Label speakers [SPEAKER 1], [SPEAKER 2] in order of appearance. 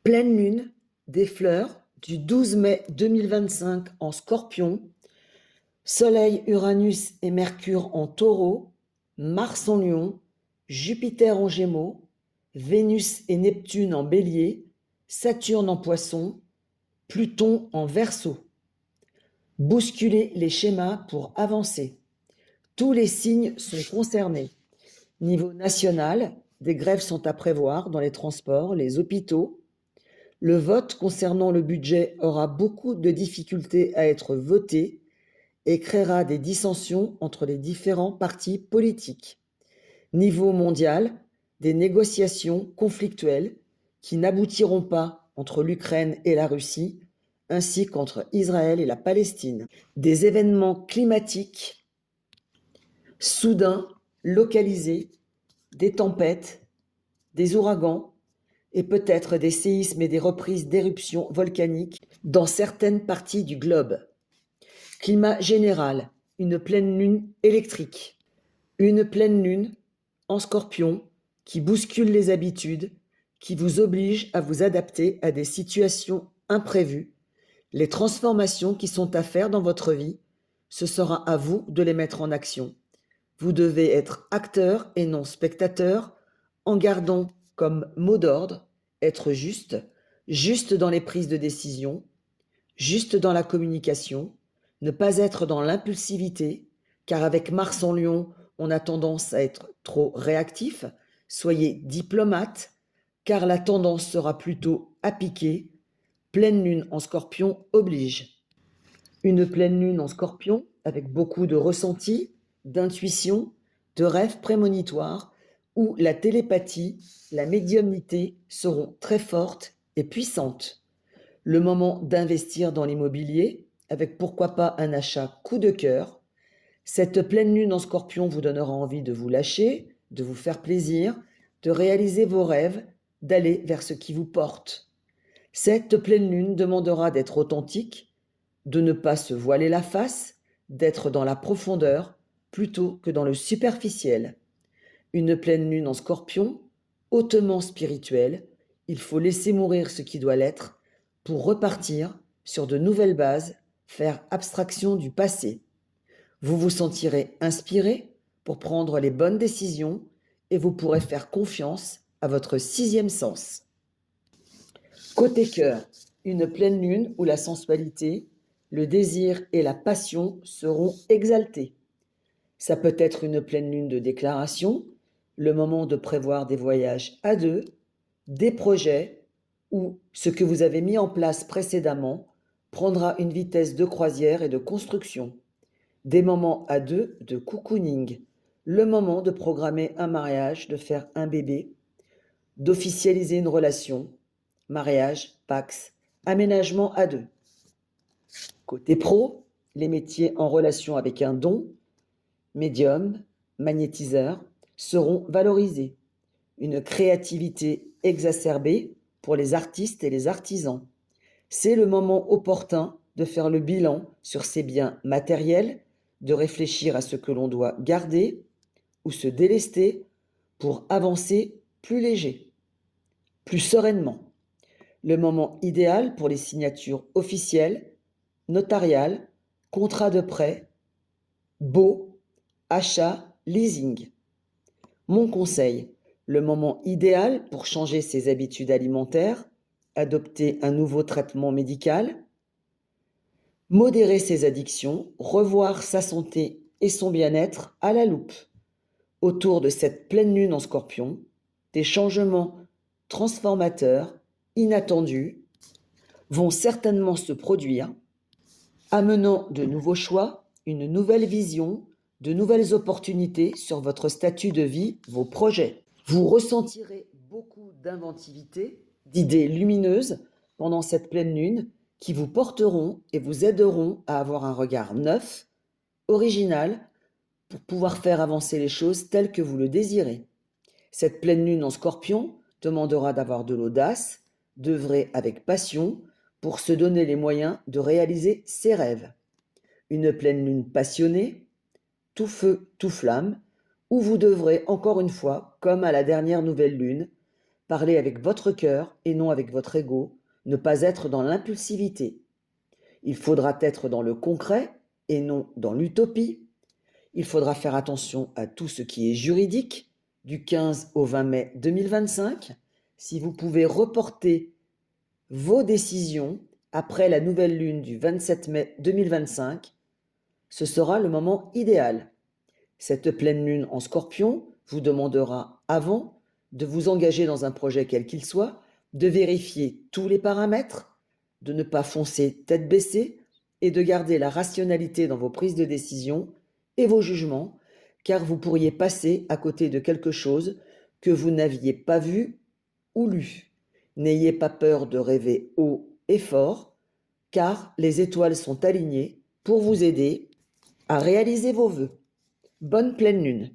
[SPEAKER 1] Pleine lune, des fleurs, du 12 mai 2025 en Scorpion, Soleil, Uranus et Mercure en Taureau, Mars en Lion, Jupiter en Gémeaux, Vénus et Neptune en Bélier, Saturne en Poisson, Pluton en Verseau. Bousculez les schémas pour avancer. Tous les signes sont concernés. Niveau national, des grèves sont à prévoir dans les transports, les hôpitaux. Le vote concernant le budget aura beaucoup de difficultés à être voté et créera des dissensions entre les différents partis politiques. Niveau mondial, des négociations conflictuelles qui n'aboutiront pas entre l'Ukraine et la Russie, ainsi qu'entre Israël et la Palestine. Des événements climatiques soudains, localisés, des tempêtes, des ouragans et peut-être des séismes et des reprises d'éruptions volcaniques dans certaines parties du globe. Climat général, une pleine lune électrique. Une pleine lune en Scorpion qui bouscule les habitudes, qui vous oblige à vous adapter à des situations imprévues. Les transformations qui sont à faire dans votre vie, ce sera à vous de les mettre en action. Vous devez être acteur et non spectateur, en gardant comme mot d'ordre être juste, juste dans les prises de décision, juste dans la communication, ne pas être dans l'impulsivité, car avec Mars en Lion, on a tendance à être trop réactif. Soyez diplomate, car la tendance sera plutôt à piquer. Pleine lune en Scorpion oblige. Une pleine lune en Scorpion avec beaucoup de ressenti, d'intuition, de rêves prémonitoires, où la télépathie, la médiumnité seront très fortes et puissantes. Le moment d'investir dans l'immobilier, avec pourquoi pas un achat coup de cœur. Cette pleine lune en Scorpion vous donnera envie de vous lâcher, de vous faire plaisir, de réaliser vos rêves, d'aller vers ce qui vous porte. Cette pleine lune demandera d'être authentique, de ne pas se voiler la face, d'être dans la profondeur plutôt que dans le superficiel. Une pleine lune en Scorpion, hautement spirituelle, il faut laisser mourir ce qui doit l'être pour repartir sur de nouvelles bases, faire abstraction du passé. Vous vous sentirez inspiré pour prendre les bonnes décisions et vous pourrez faire confiance à votre sixième sens. Côté cœur, une pleine lune où la sensualité, le désir et la passion seront exaltés. Ça peut être une pleine lune de déclaration, le moment de prévoir des voyages à deux, des projets où ce que vous avez mis en place précédemment prendra une vitesse de croisière et de construction. Des moments à deux de cocooning, le moment de programmer un mariage, de faire un bébé, d'officialiser une relation, mariage, pax, aménagement à deux. Côté pro, les métiers en relation avec un don, médium, magnétiseur, seront valorisés. Une créativité exacerbée pour les artistes et les artisans. C'est le moment opportun de faire le bilan sur ses biens matériels, de réfléchir à ce que l'on doit garder ou se délester pour avancer plus léger, plus sereinement. Le moment idéal pour les signatures officielles, notariales, contrats de prêt, baux, achats, leasing. Mon conseil, le moment idéal pour changer ses habitudes alimentaires, adopter un nouveau traitement médical, modérer ses addictions, revoir sa santé et son bien-être à la loupe. Autour de cette pleine lune en Scorpion, des changements transformateurs, inattendus, vont certainement se produire, amenant de nouveaux choix, une nouvelle vision, de nouvelles opportunités sur votre statut de vie, vos projets. Vous ressentirez beaucoup d'inventivité, d'idées lumineuses pendant cette pleine lune qui vous porteront et vous aideront à avoir un regard neuf, original, pour pouvoir faire avancer les choses telles que vous le désirez. Cette pleine lune en Scorpion demandera d'avoir de l'audace, d'œuvrer avec passion pour se donner les moyens de réaliser ses rêves. Une pleine lune passionnée, tout feu, tout flamme, où vous devrez encore une fois, comme à la dernière nouvelle lune, Parlez avec votre cœur et non avec votre ego, ne pas être dans l'impulsivité. Il faudra être dans le concret et non dans l'utopie. Il faudra faire attention à tout ce qui est juridique du 15 au 20 mai 2025. Si vous pouvez reporter vos décisions après la nouvelle lune du 27 mai 2025, ce sera le moment idéal. Cette pleine lune en Scorpion vous demandera avant de vous engager dans un projet quel qu'il soit, de vérifier tous les paramètres, de ne pas foncer tête baissée et de garder la rationalité dans vos prises de décision et vos jugements, car vous pourriez passer à côté de quelque chose que vous n'aviez pas vu ou lu. N'ayez pas peur de rêver haut et fort, car les étoiles sont alignées pour vous aider à réaliser vos vœux. Bonne pleine lune!